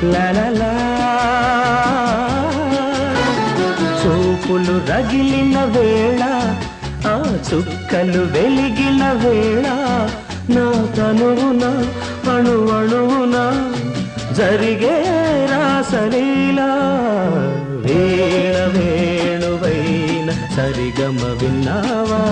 లలలా చూపులు రగిలిన వేళ ఆ చుక్కలు వెలిగిన వేళ నా తనువున అణువణువున జరిగే రాసలీలా వీణ వేణువైన సరిగమ విన్నావా